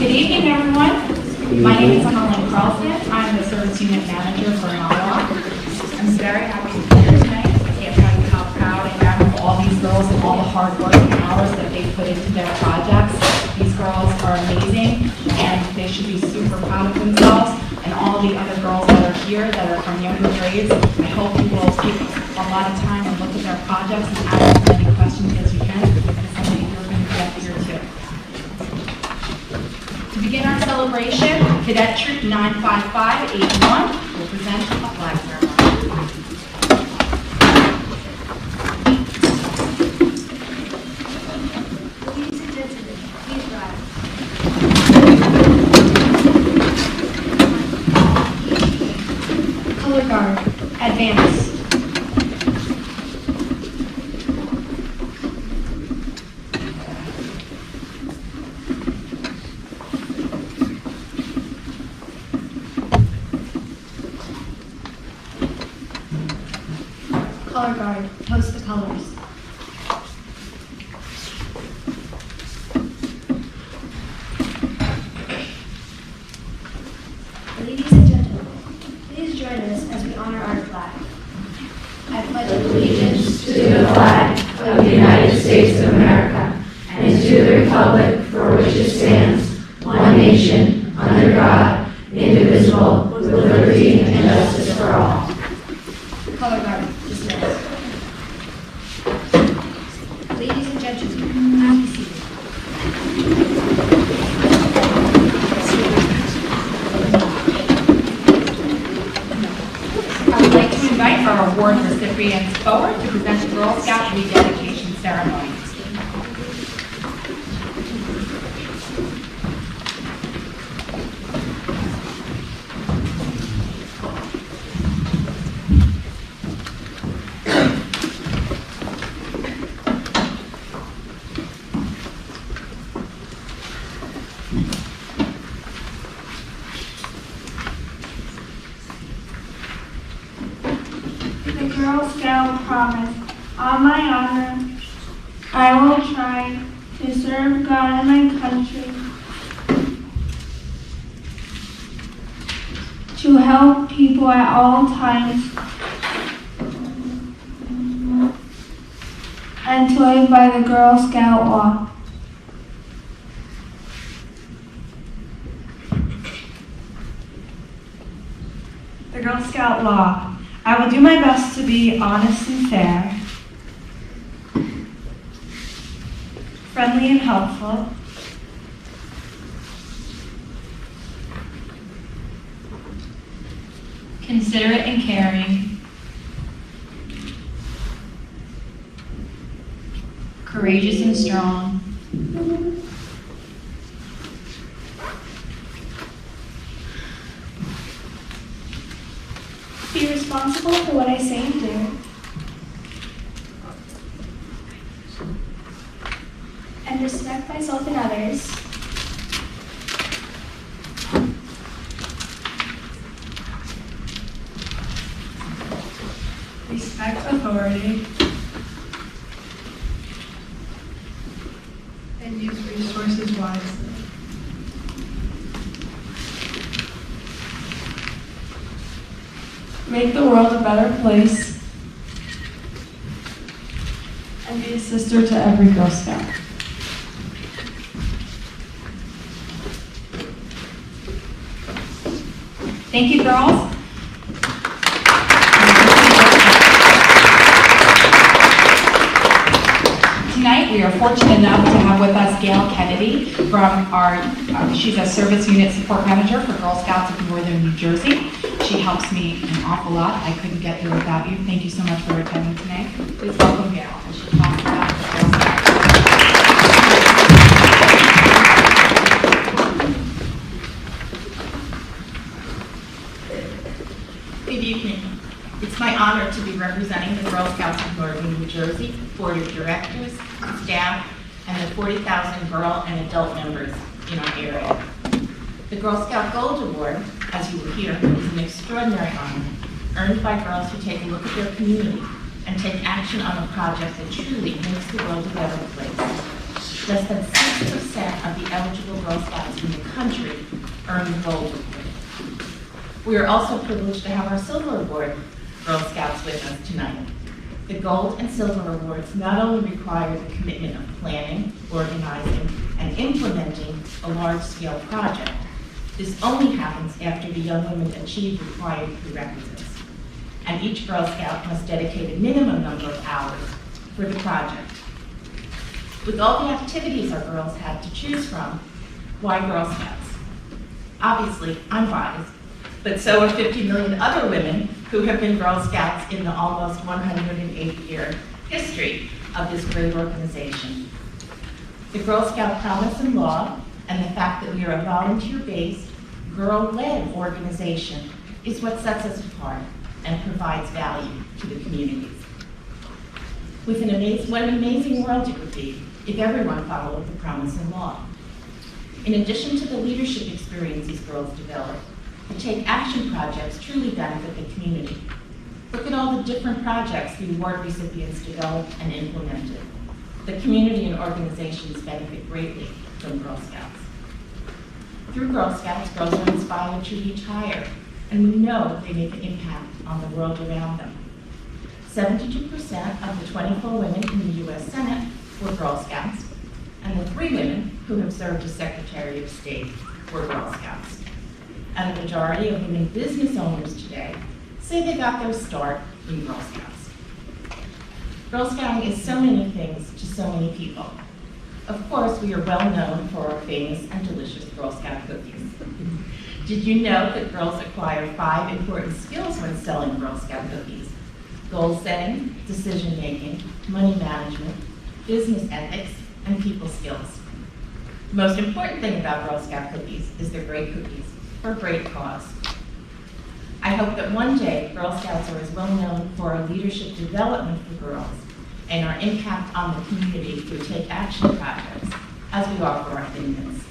Good evening, everyone. My name is Colleen Carlson. I'm the Service Unit Manager for Ottawa. I'm very happy to be here tonight. I can't tell you how proud I am of all these girls and all the hard work and hours that they put into their projects. These girls are amazing, and they should be super proud of themselves. And all the other girls that are here that are from younger grades, I hope you will take a lot of time and look at their projects and ask as many questions as you can, because something you're going to get here too. To begin our celebration, Cadet Troop 95581 will present a flag ceremony. Ladies and gentlemen, please rise. Color guard, advance. Color guard, post the colors. Ladies and gentlemen, please join us as we honor our flag. I pledge allegiance To the flag of the United States of America and to the republic for which it stands, one nation, under God, indivisible, with liberty and justice for all. color guard dismissed. Ladies and gentlemen, please be seated. I would like to invite our award recipients forward to present the Girl Scout rededication ceremony. The Girl Scout promise. On my honor, I will try to serve God and my country, to help people at all times, and to live by the Girl Scout law. The Girl Scout law. I will do my best to be honest and fair, friendly and helpful, considerate and caring, courageous and strong, Be responsible for what I say and do, and respect myself and others. respect authority, and use resources wisely. Make the world a better place and be a sister to every Girl Scout. Thank you, girls. Tonight, we are fortunate enough to have with us Gail Kennedy from she's a Service Unit Support Manager for Girl Scouts of Northern New Jersey. She helps me an awful lot. I couldn't get here without you. Thank you so much for attending tonight. Please welcome Gail as she talks about the Girl Scouts. Good evening. It's my honor to be representing the Girl Scouts of Northern New Jersey, Board of Directors, staff, and the 40,000 girl and adult members in our area. The Girl Scout Gold Award, as you will hear, is an extraordinary honor earned by girls who take a look at their community and take action on a project that truly makes the world a better place. less than 6% of the eligible Girl Scouts in the country earn the Gold Award. We are also privileged to have our Silver Award Girl Scouts with us tonight. The Gold and Silver Awards not only require the commitment of planning, organizing, and implementing a large-scale project. This only happens after the young women achieve required prerequisites. And each Girl Scout must dedicate a minimum number of hours for the project. With all the activities our girls have to choose from, why Girl Scouts? Obviously, I'm biased, but so are 50 million other women who have been Girl Scouts in the almost 108-year history of this great organization. The Girl Scout promise and law, and the fact that we are a volunteer-based, girl-led organization is what sets us apart and provides value to the communities. What an amazing world it would be if everyone followed the promise and law. In addition to the leadership experience these girls develop, the Take Action projects truly benefit the community. Look at all the different projects the award recipients developed and implemented. The community and organizations benefit greatly from Girl Scouts. Through Girl Scouts, girls are inspired to reach higher, and we know they make an impact on the world around them. 72% of the 24 women in the U.S. Senate were Girl Scouts, and the 3 women who have served as Secretary of State were Girl Scouts. And the majority of women business owners today say they got their start in Girl Scouts. Girl Scouting is so many things to so many people. Of course, we are well known for our famous and delicious Girl Scout cookies. Did you know that girls acquire 5 important skills when selling Girl Scout cookies? Goal setting, decision making, money management, business ethics, and people skills. The most important thing about Girl Scout cookies is they're great cookies for a great cause. I hope that one day Girl Scouts are as well known for our leadership development for girls and our impact on the community through Take Action projects as we are for our infants.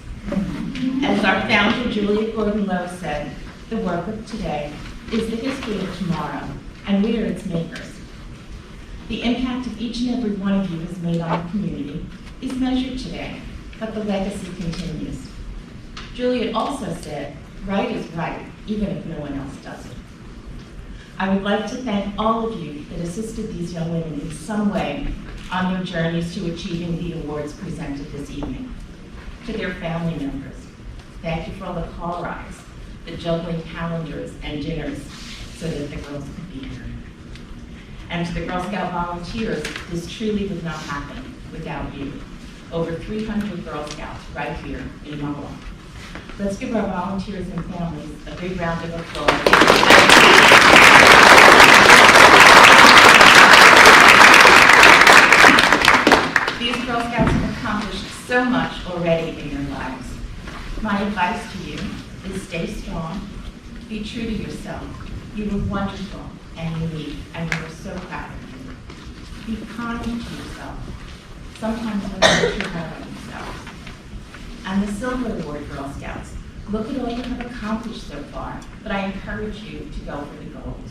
As our founder, Julia Gordon-Lowe, said, the work of today is the history of tomorrow, and we are its makers. The impact of each and every one of you has made on the community is measured today, but the legacy continues. Julia also said, right is right, even if no one else does it. I would like to thank all of you that assisted these young women in some way on their journeys to achieving the awards presented this evening. To their family members, thank you for all the car rides, the juggling calendars and dinners so that the girls could be here. And to the Girl Scout volunteers, this truly would not happen without you. Over 300 Girl Scouts right here in Humboldt. Let's give our volunteers and families a big round of applause. These Girl Scouts have accomplished so much already in their lives. My advice to you is stay strong, be true to yourself. You were wonderful and unique, and we are so proud of you. Be kind to yourself. Sometimes women are too hard on themselves. And the Silver Award Girl Scouts, look at all you have accomplished so far, but I encourage you to go for the gold.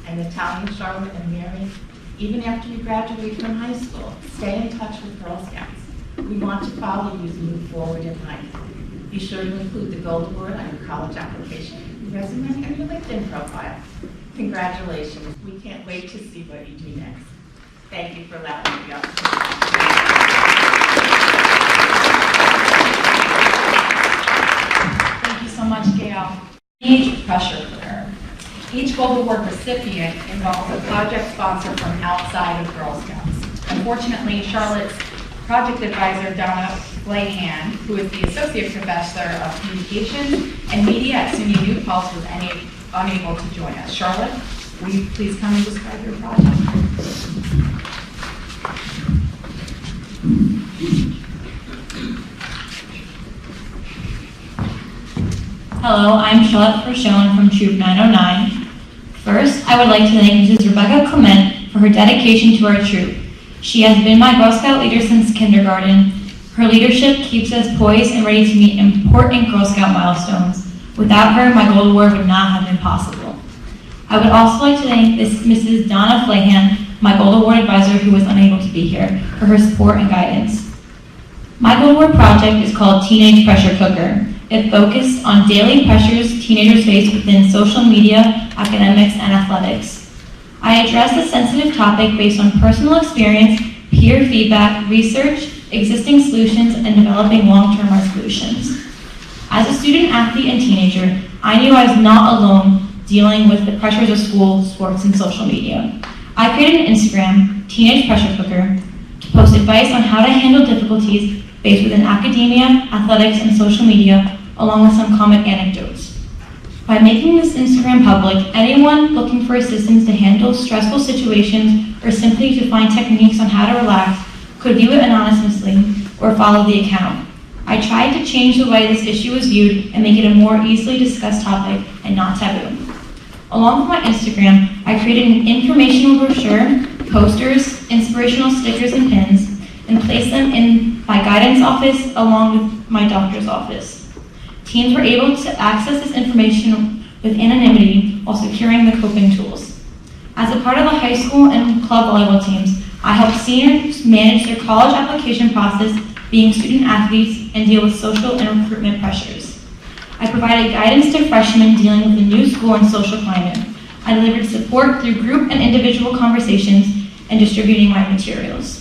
And Natalia, Charlotte, and Mary, even after you graduate from high school, stay in touch with Girl Scouts. We want to follow you as you move forward in life. Be sure to include the Gold Award on your college application, your resume, and your LinkedIn profile. Congratulations. We can't wait to see what you do next. Thank you for allowing me the opportunity. Thank you so much, Gail. Huge pressure for her. Each Gold Award recipient involves a project sponsor from outside of Girl Scouts. Unfortunately, Charlotte's project advisor, Donna Flahan, who is the Associate Professor of Communications and Media at SUNY New Paltz, was unable to join us. Charlotte, will you please come and describe your project? Hello, I'm Charlotte Frachon from Troop 909. First, I would like to thank Mrs. Rebecca Clement for her dedication to our troop. She has been my Girl Scout leader since kindergarten. Her leadership keeps us poised and ready to meet important Girl Scout milestones. Without her, my Gold Award would not have been possible. I would also like to thank Mrs. Donna Flahan, my Gold Award advisor who was unable to be here, for her support and guidance. My Goldward project is called Teenage Pressure Cooker. It focused on daily pressures teenagers face within social media, academics, and athletics. I addressed a sensitive topic based on personal experience, peer feedback, research, existing solutions, and developing long-term resolutions. As a student, athlete, and teenager, I knew I was not alone dealing with the pressures of school, sports, and social media. I created an Instagram, Teenage Pressure Cooker, to post advice on how to handle difficulties faced within academia, athletics, and social media, along with some comic anecdotes. By making this Instagram public, anyone looking for assistance to handle stressful situations or simply to find techniques on how to relax could view it anonymously or follow the account. I tried to change the way this issue was viewed and make it a more easily discussed topic and not taboo. Along with my Instagram, I created an informational brochure, posters, inspirational stickers, and pins, and placed them in my guidance office along with my doctor's office. Teens were able to access this information with anonymity while securing the coping tools. As a part of the high school and club volleyball teams, I helped seniors manage their college application process, being student athletes, and deal with social and recruitment pressures. I provided guidance to freshmen dealing with the new school and social climate. I delivered support through group and individual conversations and distributing my materials.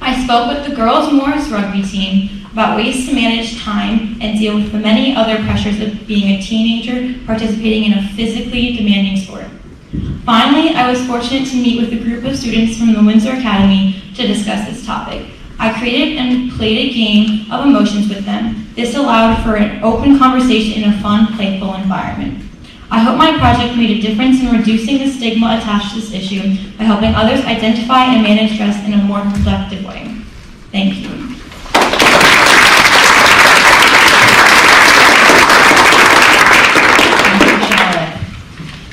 I spoke with the girls Morris rugby team about ways to manage time and deal with the many other pressures of being a teenager participating in a physically demanding sport. Finally, I was fortunate to meet with a group of students from the Windsor Academy to discuss this topic. I created and played a game of emotions with them. This allowed for an open conversation in a fun, playful environment. I hope my project made a difference in reducing the stigma attached to this issue by helping others identify and manage stress in a more productive way. Thank you.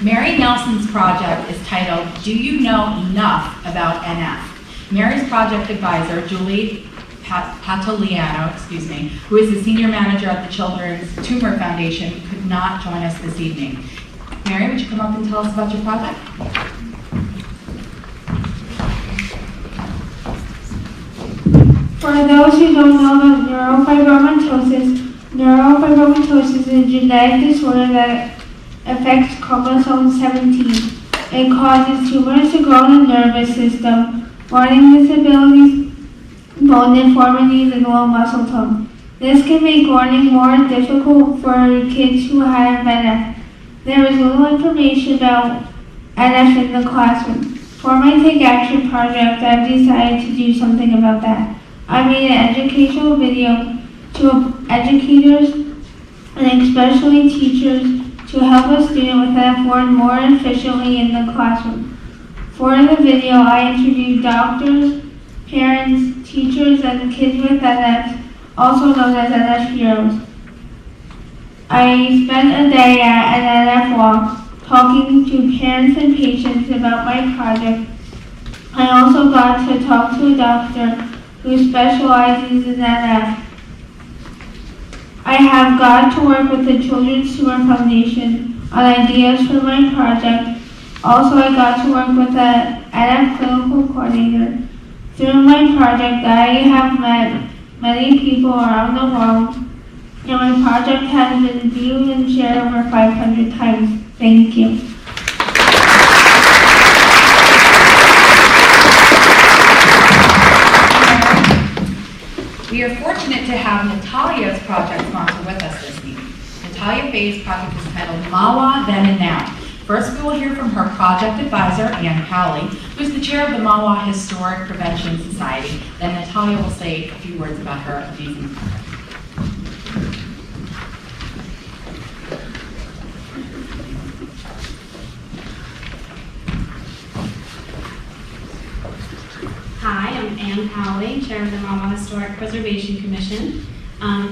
Mary Nelson's project is titled, Do You Know Enough About NF? Mary's project advisor, Julie Patoliano, who is the senior manager at the Children's Tumor Foundation, could not join us this evening. Mary, would you come up and tell us about your project? For those who don't know about neurofibromatosis is a genetic disorder that affects chromosome 17. It causes tumors to grow in the nervous system, learning disabilities, bone deformities, and low muscle tone. This can make learning more difficult for kids who have NF. There is little information about NF in the classroom. For my Take Action project, I've decided to do something about that. I made an educational video to educators and especially teachers to help a student with NF learn more efficiently in the classroom. For the video, I interviewed doctors, parents, teachers, and kids with NF, also known as NF Heroes. I spent a day at an NF walk talking to parents and patients about my project. I also got to talk to a doctor who specializes in NF. I have got to work with the Children's Tumor Foundation on ideas for my project. Also, I got to work with the NF clinical coordinator. Through my project, I have met many people around the world, and my project has been viewed and shared over 500 times. Thank you. We are fortunate to have Natalia's project sponsor with us this evening. Natalia Faye's project is titled MAWA Then and Now. First, we will hear from her project advisor, Ann Cowley, who is the chair of the MAWA Historic Prevention Society. Then Natalia will say a few words about her amazing project. Hi, I'm Ann Cowley, chair of the MAWA Historic Preservation Commission.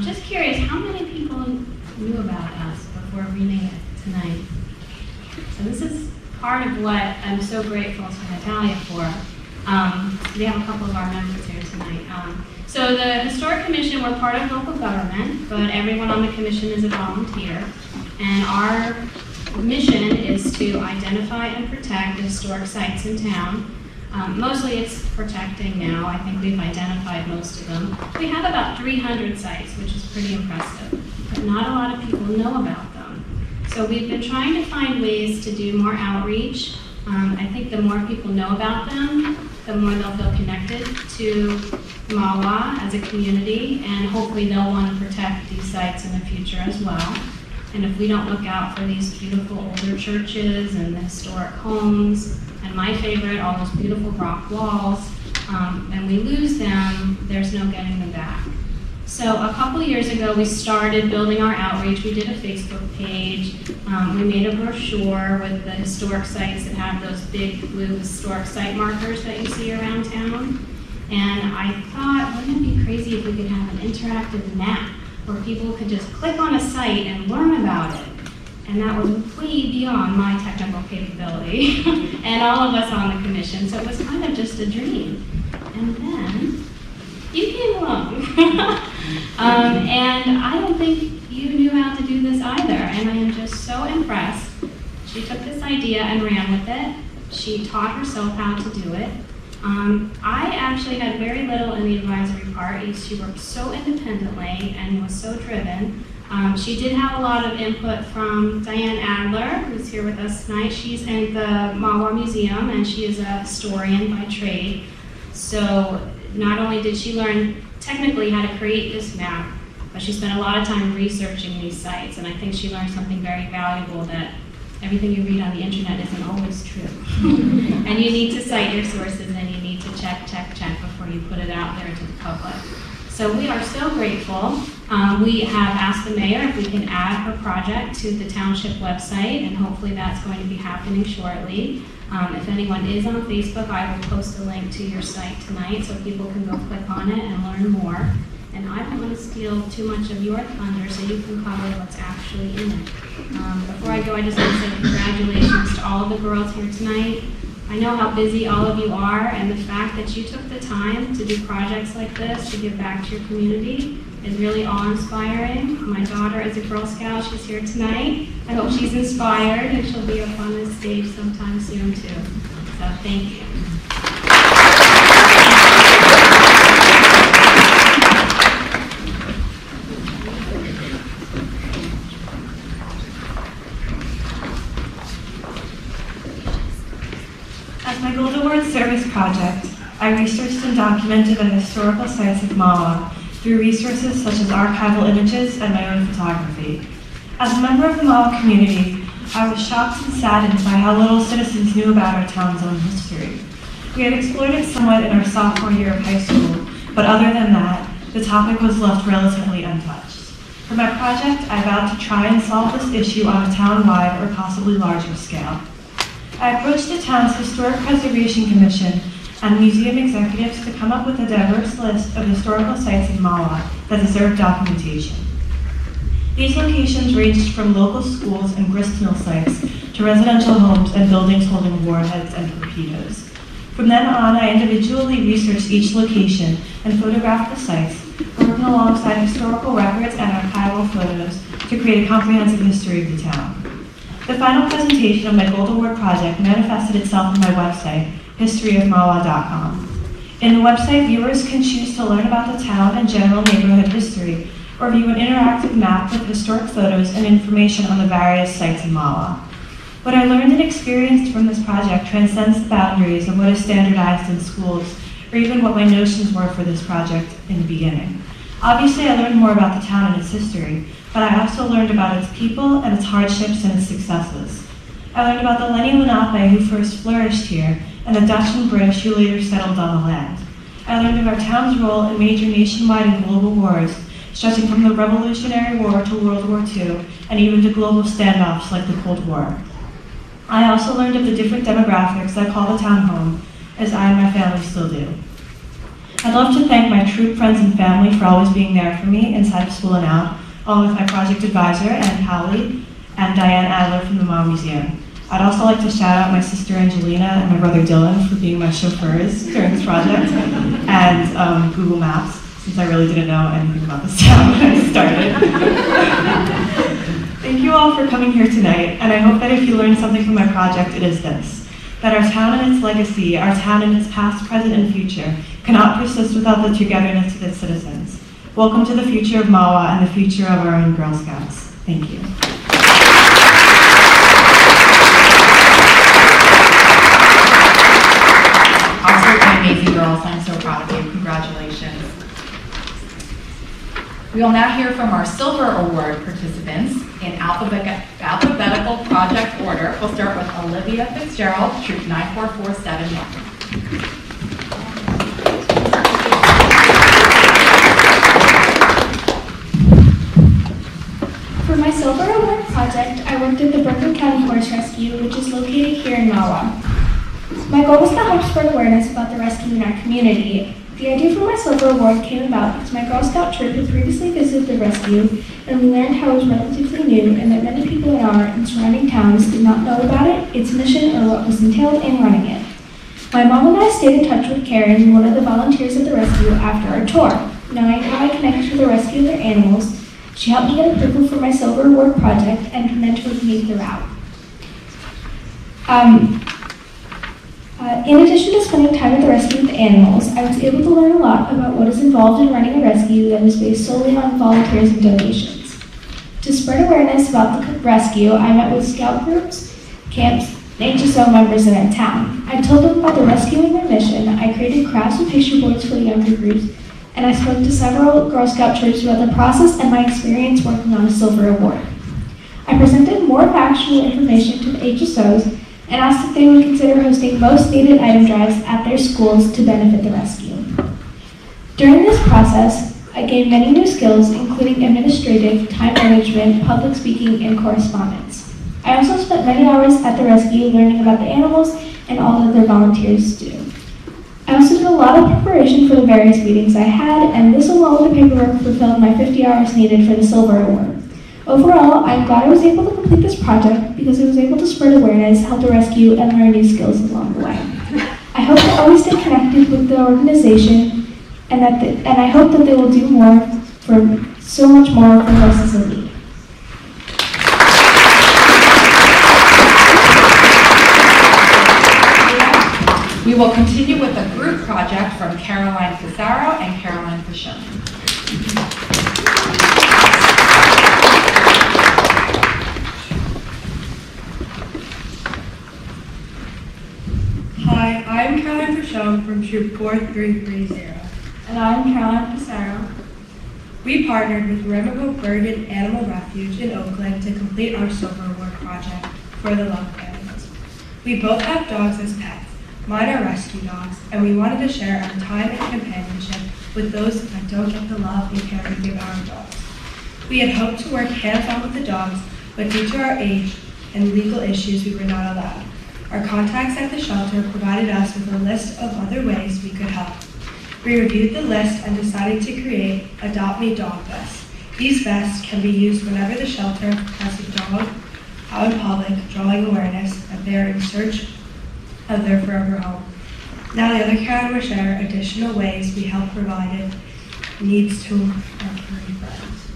Just curious, how many people knew about us before reading it tonight? So this is part of what I'm so grateful to Natalia for. We have a couple of our members here tonight. So the Historic Commission, we're part of local government, but everyone on the commission is a volunteer. And our mission is to identify and protect the historic sites in town. Mostly it's protecting now. I think we've identified most of them. We have about 300 sites, which is pretty impressive, but not a lot of people know about them. So we've been trying to find ways to do more outreach. I think the more people know about them, the more they'll feel connected to Mahwah as a community, and hopefully they'll want to protect these sites in the future as well. And if we don't look out for these beautiful older churches and the historic homes, and my favorite, all those beautiful rock walls, and we lose them, there's no getting them back. So a couple years ago, we started building our outreach. We did a Facebook page. We made a brochure with the historic sites that have those big blue historic site markers that you see around town. And I thought, wouldn't it be crazy if we could have an interactive map where people could just click on a site and learn about it? And that was way beyond my technical capability and all of us on the commission. So it was kind of just a dream. And then you came along. And I don't think you knew how to do this either. And I am just so impressed. She took this idea and ran with it. She taught herself how to do it. I actually had very little in the advisory part. She worked so independently and was so driven. She did have a lot of input from Diane Adler, who's here with us tonight. She's in the Mahwah Museum, and she is a historian by trade. So not only did she learn technically how to create this map, but she spent a lot of time researching these sites, and I think she learned something very valuable, that everything you read on the internet isn't always true. And you need to cite your sources, and you need to check before you put it out there to the public. So we are so grateful. We have asked the mayor if we can add her project to the township website, and hopefully that's going to be happening shortly. If anyone is on Facebook, I will post a link to your site tonight so people can go click on it and learn more. And I don't want to steal too much of your thunder, so you can cover what's actually in it. Before I go, I just want to say congratulations to all of the girls here tonight. I know how busy all of you are, and the fact that you took the time to do projects like this to give back to your community is really awe-inspiring. My daughter is a Girl Scout. She's here tonight. I hope she's inspired, and she'll be up on this stage sometime soon, too. So thank you. As my Gold Award Service project, I researched and documented the historical sites of Mahwah through resources such as archival images and my own photography. As a member of the Mahwah community, I was shocked and saddened by how little citizens knew about our town's own history. We had explored it somewhat in our sophomore year of high school, but other than that, the topic was left relatively untouched. For my project, I vowed to try and solve this issue on a town-wide or possibly larger scale. I approached the town's Historic Preservation Commission and museum executives to come up with a diverse list of historical sites in Mahwah that deserve documentation. These locations ranged from local schools and gristmill sites to residential homes and buildings holding warheads and torpedoes. From then on, I individually researched each location and photographed the sites, working alongside historical records and archival photos to create a comprehensive history of the town. The final presentation of my Gold Award project manifested itself on my website, historyofmahwah.com. In the website, viewers can choose to learn about the town and general neighborhood history, or view an interactive map with historic photos and information on the various sites in Mahwah. What I learned and experienced from this project transcends the boundaries of what is standardized in schools, or even what my notions were for this project in the beginning. Obviously, I learned more about the town and its history, but I also learned about its people and its hardships and its successes. I learned about the Lenni Lenape who first flourished here, and the Dutch and British who later settled on the land. I learned of our town's role in major nationwide and global wars, stretching from the Revolutionary War to World War II, and even to global standoffs like the Cold War. I also learned of the different demographics that call the town home, as I and my family still do. I'd love to thank my troop friends and family for always being there for me inside of school and out, along with my project advisor, Ann Powley, and Diane Adler from the Mahwah Museum. I'd also like to shout out my sister Angelina and my brother Dylan for being my chauffeurs during this project, and Google Maps, since I really didn't know anything about this town when I started. Thank you all for coming here tonight, and I hope that if you learned something from my project, it is this. that our town and its legacy, our town and its past, present, and future, cannot persist without the togetherness of its citizens. Welcome to the future of MAWA and the future of our own Girl Scouts. Thank you. Amazing girls, I'm so proud of you. Congratulations. We will now hear from our Silver Award participants in alphabetical project order. We'll start with Olivia Fitzgerald, Troop 9447. For my Silver Award project, I worked at the Berkeley County Horse Rescue, which is located here in MAWA. My goal was to help spread awareness about the rescue in our community. The idea for my Silver Award came about because my Girl Scout troop had previously visited the rescue, and we learned how it was relatively new and that many people in our and surrounding towns did not know about it, its mission, or what was entailed in running it. My mom and I stayed in touch with Karen, one of the volunteers at the rescue, after our tour. Knowing how I connected to the rescue of their animals, she helped me get approval for my Silver Award project and mentored me throughout. In addition to spending time at the rescue with the animals, I was able to learn a lot about what is involved in running a rescue that is based solely on volunteers and donations. To spread awareness about the rescue, I met with scout groups, camps, and HSO members in our town. I told them about the rescue and their mission. I created crafts and picture boards for the younger groups, and I spoke to several Girl Scout troops about the process and my experience working on a Silver Award. I presented more factual information to the HSOs and asked if they would consider hosting most needed item drives at their schools to benefit the rescue. During this process, I gained many new skills, including administrative, time management, public speaking, and correspondence. I also spent many hours at the rescue learning about the animals and all that their volunteers do. I also did a lot of preparation for the various meetings I had, and this along with the paperwork fulfilled my 50 hours needed for the Silver Award. Overall, I'm glad I was able to complete this project because I was able to spread awareness, help the rescue, and learn new skills along the way. I hope to always stay connected with the organization, and I hope that they will do more for so much more for those in need. We will continue with a group project from Caroline Pizarro and Caroline Fashon. Hi, I'm Caroline Fashon from Troop 4330. And I'm Caroline Pizarro. We partnered with Ramapo Bergen Animal Refuge in Oakland to complete our Silver Award project for the love of animals. We both have dogs as pets. Mine are rescue dogs, and we wanted to share our time and companionship with those that don't get the love and care we give our dogs. We had hoped to work hands-on with the dogs, but due to our age and legal issues, we were not allowed. Our contacts at the shelter provided us with a list of other ways we could help. We reviewed the list and decided to create Adopt Me Dog Vests. These vests can be used whenever the shelter has a dog out in public, drawing awareness that they are in search of their forever home. Now the other Karen will share additional ways we help provided needs to our furry friends.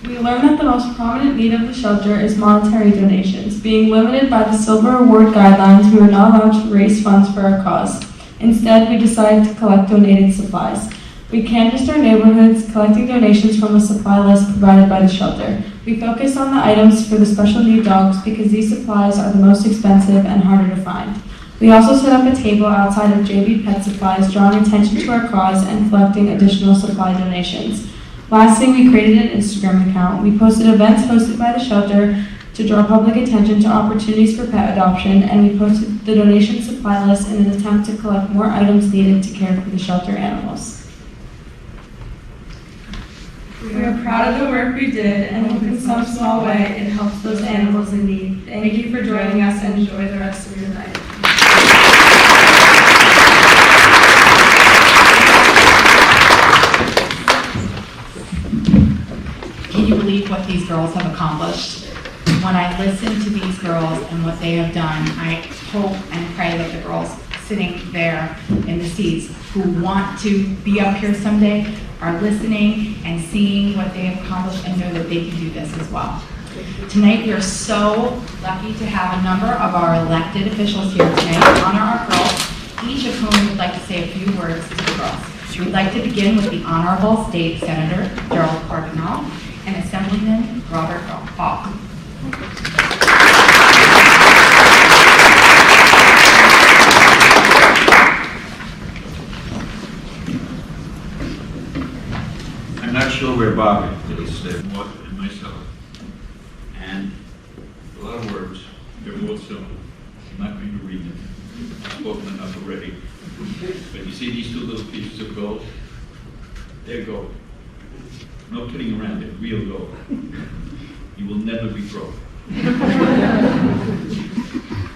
We learned that the most prominent need of the shelter is monetary donations. Being limited by the Silver Award guidelines, we were not allowed to raise funds for our cause. Instead, we decided to collect donated supplies. We canvassed our neighborhoods, collecting donations from a supply list provided by the shelter. We focused on the items for the special need dogs because these supplies are the most expensive and harder to find. We also set up a table outside of JV Pet Supplies, drawing attention to our cause and collecting additional supply donations. Lastly, we created an Instagram account. We posted events hosted by the shelter to draw public attention to opportunities for pet adoption, and we posted the donation supply list in an attempt to collect more items needed to care for the shelter animals. We are proud of the work we did, and hope in some small way it helps those animals in need. Thank you for joining us, and enjoy the rest of your night. Can you believe what these girls have accomplished? When I listen to these girls and what they have done, I hope and pray that the girls sitting there in the seats who want to be up here someday are listening and seeing what they have accomplished and know that they can do this as well. Tonight, we are so lucky to have a number of our elected officials here today to honor our girls, each of whom would like to say a few words to the girls. We'd like to begin with the Honorable State Senator Gerald Cardinal and Assemblyman Robert Falk. I'm not sure where Bob is, more than myself. And a lot of words, they're more simple. I'm not going to read them. I've spoken enough already. But you see these two little pieces of gold? They're gold. No kidding around, they're real gold. You will never be broke.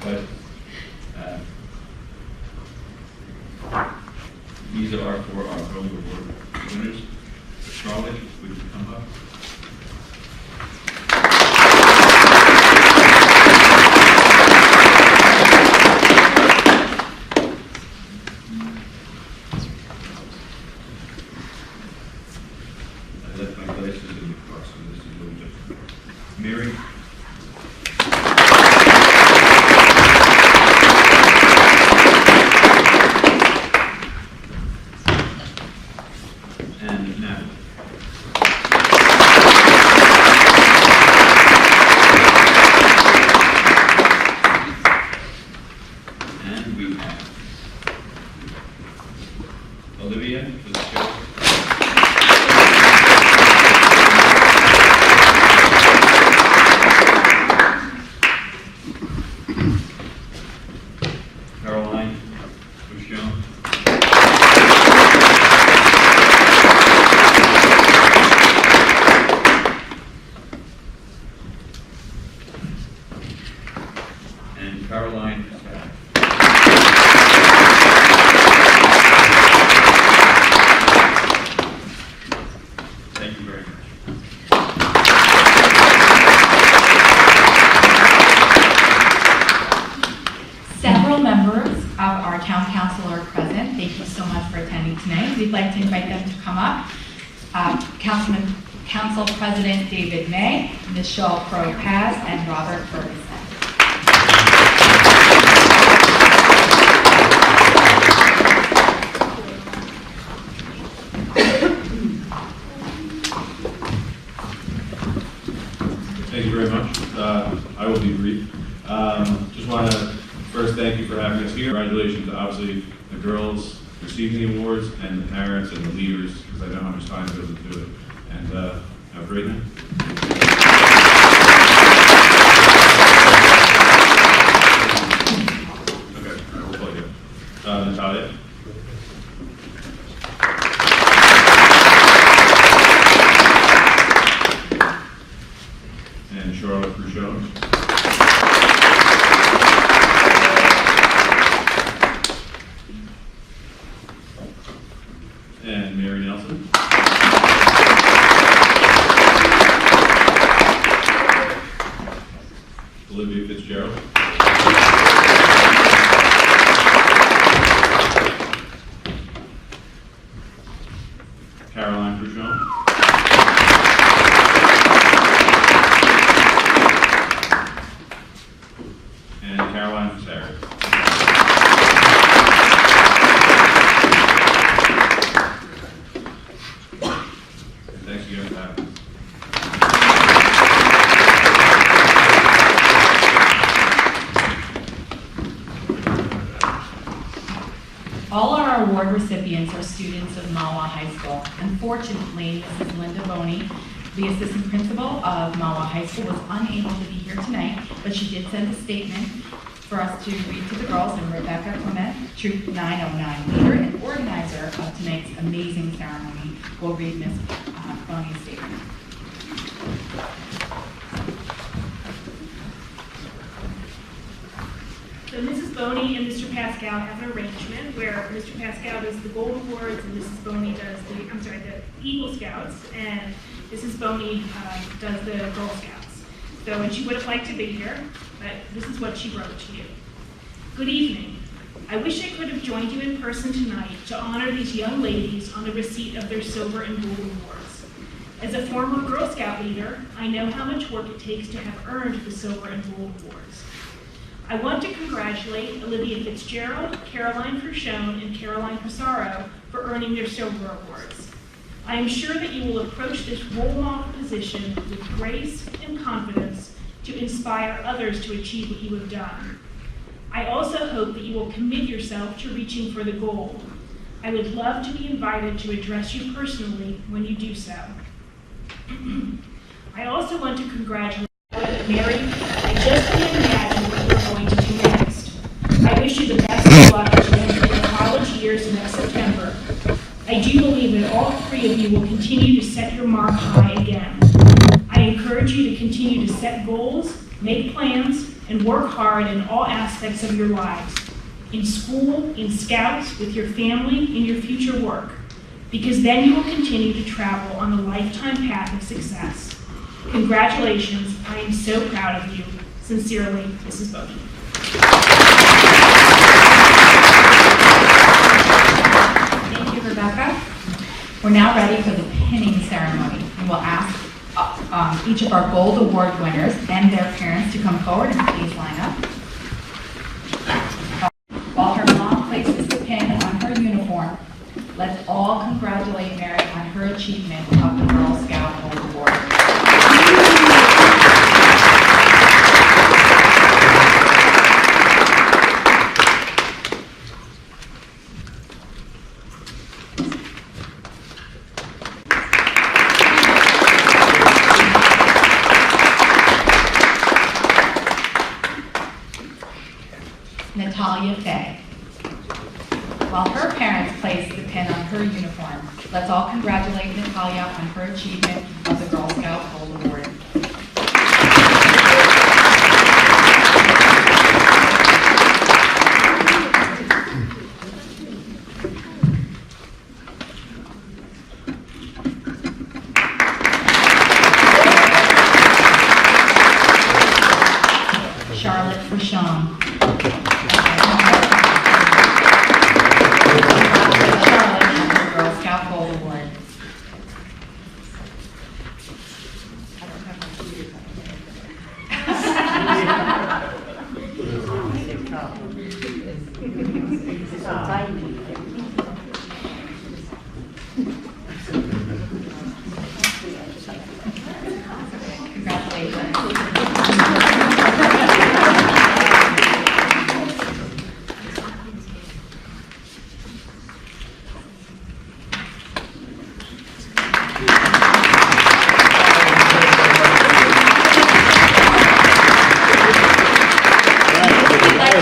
But these are for our Gold Award winners. Charlotte, would you come up? I left my glasses in the car, so this is a little different. Mary? And Natalie. And we have Olivia for the show. Caroline Bouchon. And Caroline Casale. Thank you very much. Several members of our town council are present. Thank you so much for attending tonight. We'd like to invite them to come up. Council President David May, Michelle Crowe-Paz, and Robert Ferguson. Thank you very much. I will be brief. Just want to first thank you for having us here. Congratulations to obviously the girls receiving the awards and the parents and the leaders, because I know how much time goes into it. And have a great night. Okay, all right, we'll play it. Natalia. And Charlotte Bouchon. And Mary Nelson. Olivia Fitzgerald. Caroline Bouchon. And Caroline Casale. Thanks again for having us. All our award recipients are students of Mahwah High School. Unfortunately, Mrs. Linda Boney, the assistant principal of Mahwah High School, was unable to be here tonight, but she did send a statement for us to read to the girls, and Rebecca Clement, Troop 909 leader and organizer of tonight's amazing ceremony, will read Ms. Boney's statement. So Mrs. Boney and Mr. Pascal have an arrangement where Mr. Pascal does the Gold Awards and Mrs. Boney does the Eagle Scouts, and Mrs. Boney does the Girl Scouts. So, and she would have liked to be here, but this is what she wrote to you. Good evening. I wish I could have joined you in person tonight to honor these young ladies on the receipt of their silver and gold awards. As a former Girl Scout leader, I know how much work it takes to have earned the silver and gold awards. I want to congratulate Olivia Fitzgerald, Caroline Frachon, and Caroline Pissarro for earning their silver awards. I am sure that you will approach this role model position with grace and confidence to inspire others to achieve what you have done. I also hope that you will commit yourself to reaching for the gold. I would love to be invited to address you personally when you do so. I also want to congratulate Mary. I just can't imagine what you're going to do next. I wish you the best of luck as you enter your college years next September. I do believe that all three of you will continue to set your mark high again. I encourage you to continue to set goals, make plans, and work hard in all aspects of your lives. In school, in Scouts, with your family, in your future work. Because then you will continue to travel on a lifetime path of success. Congratulations, I am so proud of you. Sincerely, Mrs. Boney. Thank you, Rebecca. We're now ready for the pinning ceremony. We will ask each of our Gold Award winners and their parents to come forward and please line up. While her mom places the pin on her uniform, let's all congratulate Mary on her achievement of the Girl Scout Gold Award. Natalia Fay. While her parents place the pin on her uniform, let's all congratulate Natalia on her achievement of the Girl Scout Gold Award. Charlotte Frachon. Girl Scout Gold Award.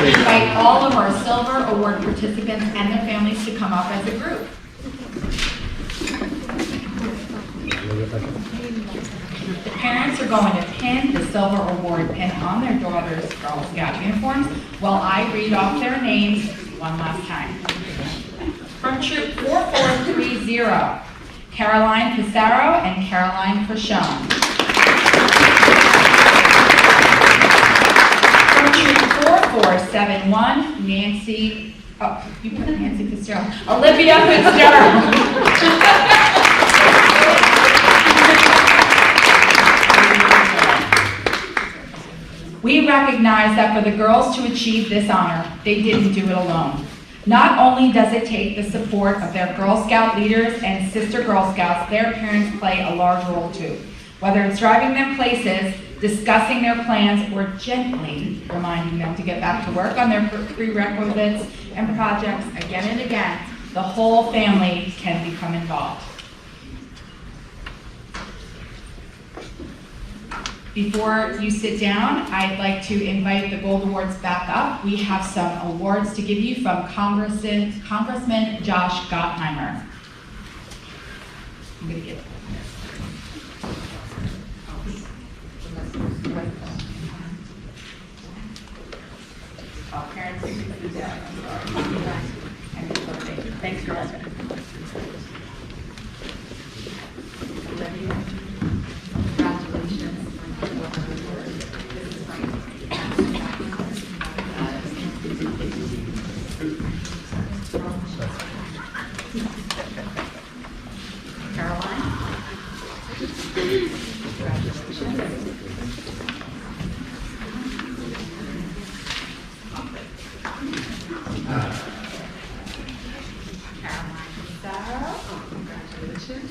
Invite all of our Silver Award participants and their families to come up as a group. The parents are going to pin the Silver Award pin on their daughters' Girl Scout uniforms while I read off their names one last time. From Troop 4430, Caroline Pissarro and Caroline Frachon. From Troop 4471, Nancy, you put Nancy Fitzgerald, Olivia Fitzgerald. We recognize that for the girls to achieve this honor, they didn't do it alone. Not only does it take the support of their Girl Scout leaders and sister Girl Scouts, their parents play a large role too. Whether it's driving them places, discussing their plans, or gently reminding them to get back to work on their prerequisites and projects again and again, the whole family can become involved. Before you sit down, I'd like to invite the Gold Awards back up. We have some awards to give you from Congressman Josh Gottheimer. I'm going to give it. Oh, parents, you can do that. Thanks, girls. Caroline? Natalia.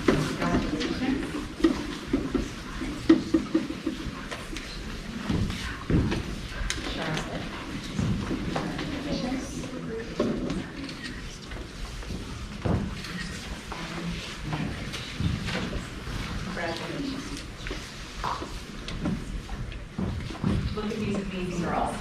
Congratulations. Charlotte. Congratulations. Congratulations. Look at these amazing girls.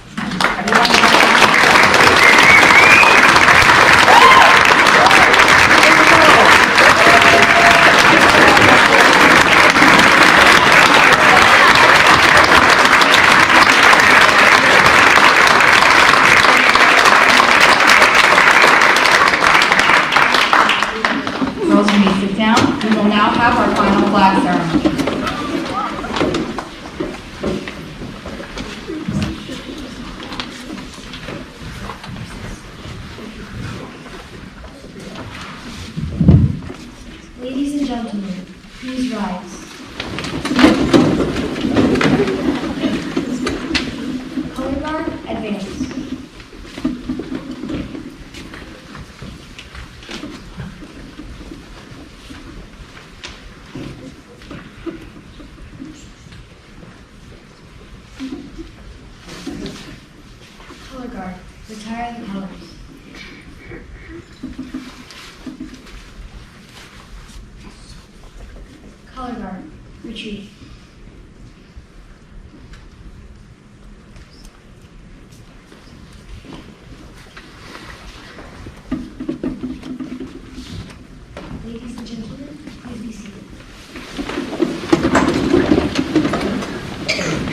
Girls, you may sit down. We will now have our final flag ceremony. Ladies and gentlemen, please rise. Color guard, advance. Color guard, retire the colors. Color guard, retreat. Ladies and gentlemen, please be seated.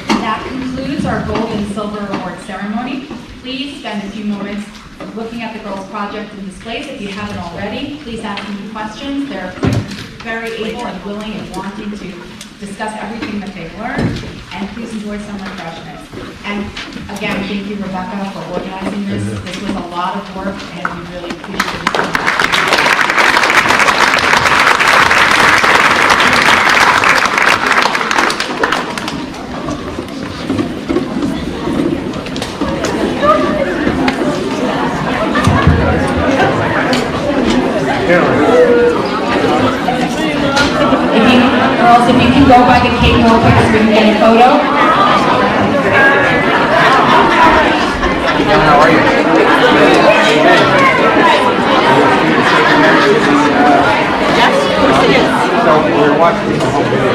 That concludes our gold and silver award ceremony. Please spend a few moments looking at the girls' project and displays. If you haven't already, please ask them questions. They're very able and willing and wanting to discuss everything that they've learned. And please enjoy some refreshments. And again, thank you, Rebecca, for organizing this. This was a lot of work, and we really appreciate it. Girls, if you can go by the cake real quick so we can get a photo. How are you? Yes, so we're watching the whole video.